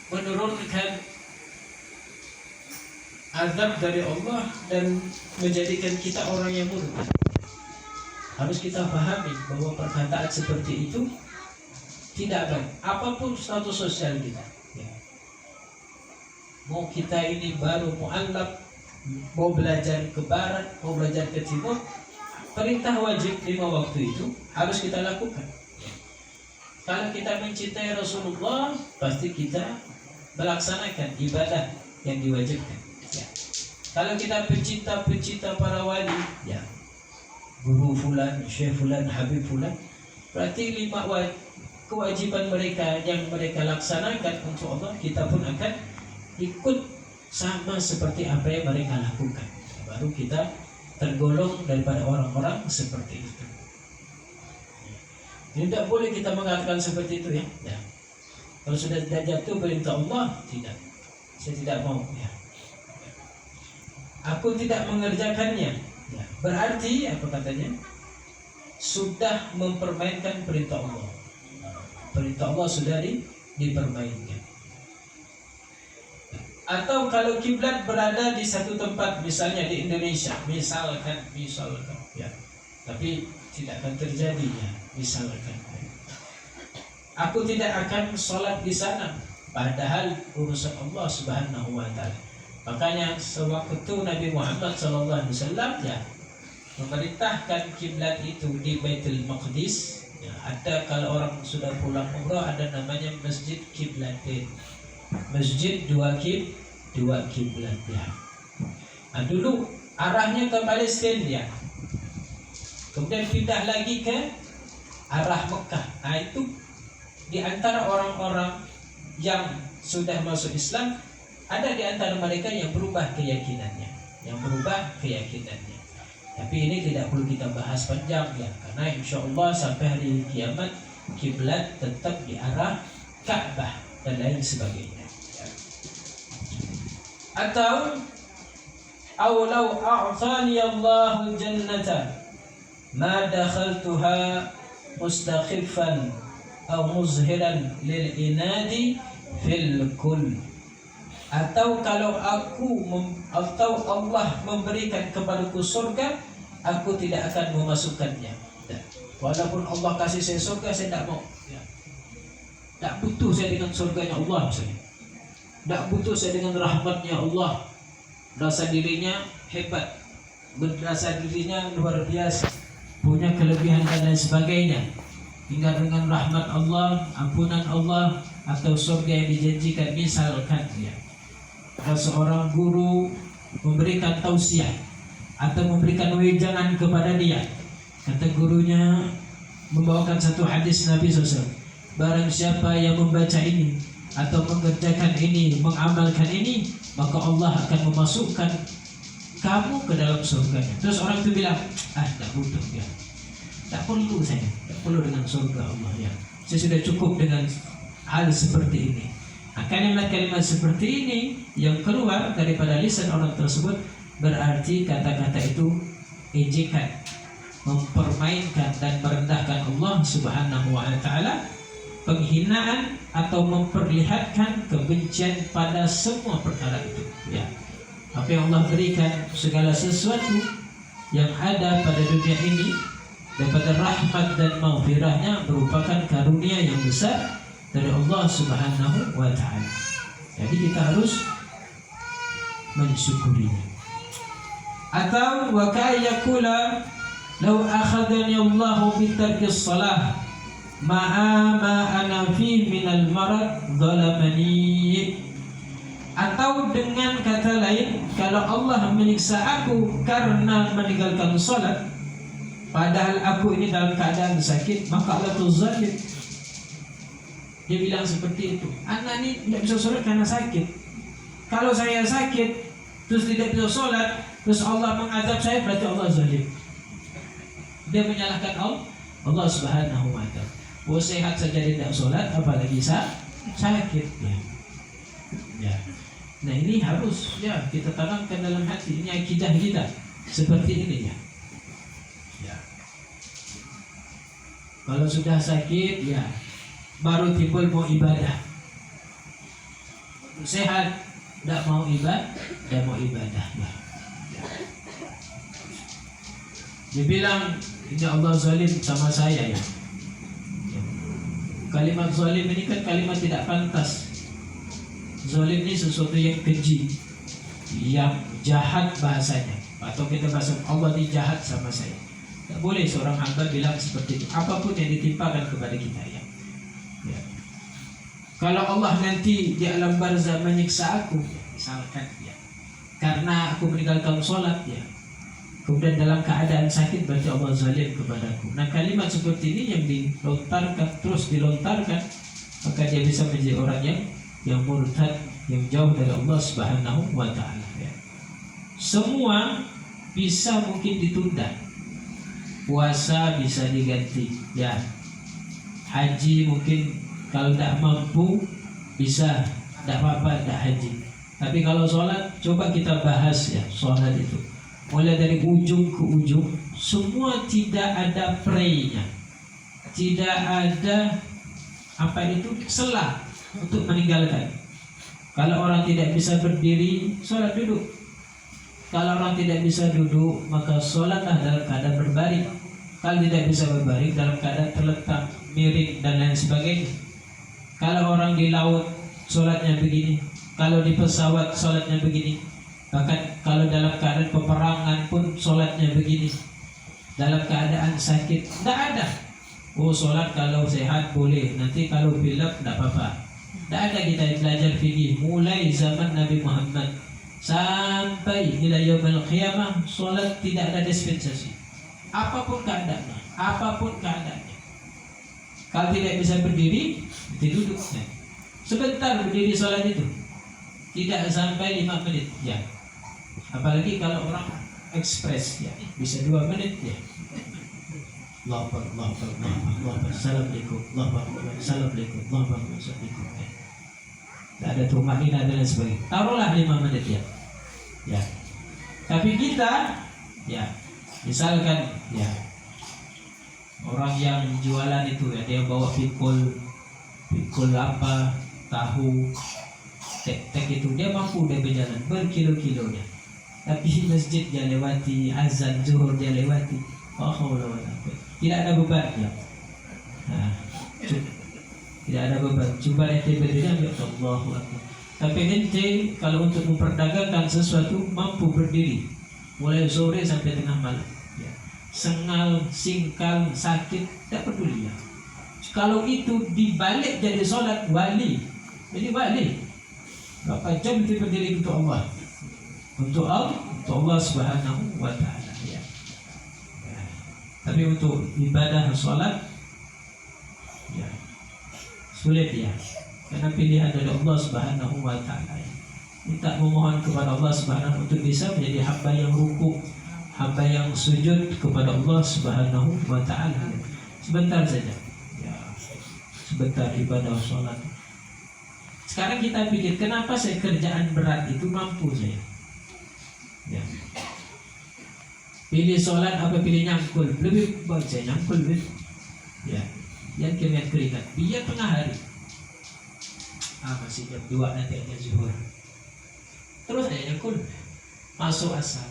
menurunkan azab dari Allah dan menjadikan kita orang yang murtad. Harus kita pahami bahwa perkataan seperti itu tidak baik. Apapun status sosial kita, ya. Mau kita ini baru mu'allaf, mau belajar ke barat, mau belajar ke timur, perintah wajib 5 waktu itu harus kita lakukan. Kalau kita mencintai Rasulullah, pasti kita melaksanakan ibadah yang diwajibkan. Ya. Kalau kita pencinta para wali, ya, guru fulan, syekh fulan, habib fulan, berarti 5 kewajiban mereka yang mereka laksanakan untuk Allah, kita pun akan ikut sama seperti apa yang mereka lakukan. Baru kita tergolong daripada orang-orang seperti itu. Tidak boleh kita mengatakan seperti itu, ya. Ya. Kalau sudah jatuh perintah Allah, tidak. Saya tidak mau, ya. Aku tidak mengerjakannya. Ya. Berarti apa katanya? Sudah mempermainkan perintah Allah. Perintah Allah sudah dipermainkan. Atau kalau kiblat berada di satu tempat, misalnya di Indonesia, misalkan, ya. Tapi tidak akan terjadi, ya. Misalkan, aku tidak akan sholat di sana, padahal urusan Allah Subhanahu wa Ta'ala. Makanya sewaktu Nabi Muhammad SAW, ya, memerintahkan kiblat itu di Baitul Maqdis, ya, ada kalau orang sudah pulang umrah ada namanya Masjid Kiblatain, masjid dua kiblat, ya. Nah, dulu arahnya ke Palestina, ya. Kemudian pindah lagi ke arah Mekah. Nah, itu di antara orang-orang yang sudah masuk Islam, ada di antara mereka yang berubah keyakinannya, Tapi ini tidak perlu kita bahas panjang, ya, karena insya Allah sampai hari kiamat kiblat tetap di arah Ka'bah dan lain sebagainya. Ya. Atau aulau a'tani Allahu jannata ma dakhaltuha mustakhifan aw muzhiran lil inadi fil kull. Atau kalau atau Allah memberikan kepadaku surga, aku tidak akan memasukkannya. Walaupun Allah kasih saya surga, saya tidak mau. Ya. Tak butuh saya dengan surganya Allah, misalnya. Tak butuh saya dengan rahmatnya Allah. Merasa dirinya hebat, merasa dirinya luar biasa, punya kelebihan dan lain sebagainya. Hingga dengan rahmat Allah, ampunan Allah, atau surga yang dijanjikan, misalkan, ya. Kalau seorang guru memberikan tausiah atau memberikan wejangan kepada dia, kata gurunya membawakan satu hadis Nabi SAW, barang siapa yang membaca ini atau mengerjakan ini, mengamalkan ini, maka Allah akan memasukkan kamu ke dalam surganya. Terus orang itu bilang, tak butuh, ya, tak perlu saya, tak perlu dengan surga Allah, ya, saya sudah cukup dengan hal seperti ini. Nah, kalimat-kalimat seperti ini yang keluar daripada lisan orang tersebut berarti kata-kata itu ejekan, mempermainkan dan merendahkan Allah Subhanahu wa Ta'ala, penghinaan atau memperlihatkan kebencian pada semua perkara itu, ya. Apa yang Allah berikan, segala sesuatu yang ada pada dunia ini daripada rahmat dan maghfirahnya merupakan karunia yang besar dari Allah Subhanahu wa Ta'ala. Jadi kita harus mensyukurinya. Atau wa ka'yakula law akhadani Allah bi tarkis salah ma'a ma ana fi minal marad zalamani. Atau dengan kata lain, kalau Allah menyiksa aku karena meninggalkan salat padahal aku ini dalam keadaan sakit, maka Allah itu zalim. Dia bilang seperti itu. Anak ini tidak bisa sholat karena sakit. Kalau saya sakit terus tidak bisa sholat, terus Allah mengazab saya, berarti Allah zalim. Dia menyalahkan Allah Subhanahu wa Ta'ala. Oh, sehat saja tidak sholat, apalagi sakit, ya. Ya. Nah, ini harus, ya, kita tanamkan dalam hati. Ini akidah kita seperti ini, ya. Ya. Kalau sudah sakit, ya, baru timbul mau ibadah. sehat, tidak mau ibadah, tidak mau ibadah. Ya. Dibilang ini Allah zalim sama saya ya. Kalimat zalim ini kan kalimat tidak pantas. Zalim ini sesuatu yang keji, yang jahat bahasanya. Atau kita bahasa Allah ini jahat sama saya. Tak boleh seorang hamba bilang seperti itu. Apapun yang ditimpakan kepada kita ya. Ya. Kalau Allah nanti di alam barzah menyiksa aku, misalkan ya, karena aku meninggalkan sholat ya, kemudian dalam keadaan sakit, berarti Allah zalim kepadaku. Nah, kalimat seperti ini yang dilontarkan, terus dilontarkan, maka dia bisa menjadi orang yang murtad, yang jauh dari Allah Subhanahu wa Ta'ala ya. Semua bisa mungkin ditunda. Puasa bisa diganti ya. Haji mungkin kalau tidak mampu bisa, tidak apa-apa, tidak haji. Tapi kalau sholat, coba kita bahas ya, sholat itu mulai dari ujung ke ujung, semua tidak ada praynya, tidak ada apa itu selah untuk meninggalkan. Kalau orang tidak bisa berdiri, sholat duduk. Kalau orang tidak bisa duduk, maka sholatlah dalam keadaan berbaring. Kalau tidak bisa berbaring, dalam keadaan terletak, miring dan lain sebagainya. Kalau orang di laut, sholatnya begini. Kalau di pesawat, sholatnya begini. Bahkan kalau dalam keadaan peperangan pun sholatnya begini. Dalam keadaan sakit, tidak ada. Oh, sholat kalau sehat boleh, nanti kalau pilek tidak apa-apa. Tidak ada. Kita belajar fikih mulai zaman Nabi Muhammad sampai ila yaumil qiyamah, sholat tidak ada dispensasi. Apapun keadaannya, apapun keadaannya. Kalau tidak bisa berdiri, duduk. Sebentar berdiri sholat itu, tidak sampai 5 menit ya. Apalagi kalau orang ekspres ya, bisa 2 menit ya. Allahu Akbar, Allahu Akbar, Allahu Akbar, Assalamualaikum, Allahu Akbar, Assalamualaikum, Allahu Akbar, Assalamualaikum. Tidak ada tumaninah dan sebagainya. Taruhlah 5 menit ya. Ya. Tapi kita ya, misalkan ya, orang yang jualan itu ya, dia bawa pikul apa, tahu, tek itu, dia mampu dia berjalan berkilo-kilonya. Tapi masjid dia lewati, azan zuhur dia lewati, tidak ada beban ya. Nah, tidak ada beban. Coba ente berdiri, ya Allahu Akbar. Tapi ente kalau untuk memperdagangkan sesuatu mampu berdiri mulai sore sampai tengah malam ya. Sengal, singkal, sakit, tidak peduli ya. Kalau itu dibalik jadi sholat, wali. Jadi wali. Berapa jam itu berdiri untuk Allah? Untuk Allah Subhanahu wa Ta'ala ya. Ya. Tapi untuk ibadah sholat ya sulit ya. Karena pilihan dari Allah Subhanahu wa Ta'ala ya. Minta memohon kepada Allah Subhanahu untuk bisa menjadi hamba yang rukuk, hamba yang sujud kepada Allah Subhanahu wa Ta'ala. Sebentar saja ya. Sebentar ibadah sholat. Sekarang kita pikir, kenapa saya kerjaan berat itu mampu saya ya. Pilih sholat apa pilih nyangkul? Lebih baik saya nyangkul ya. Yang keringat biar tengah hari. Masih jam 2 nanti ada zuhur. Terus saya nyangkul, masuk asar.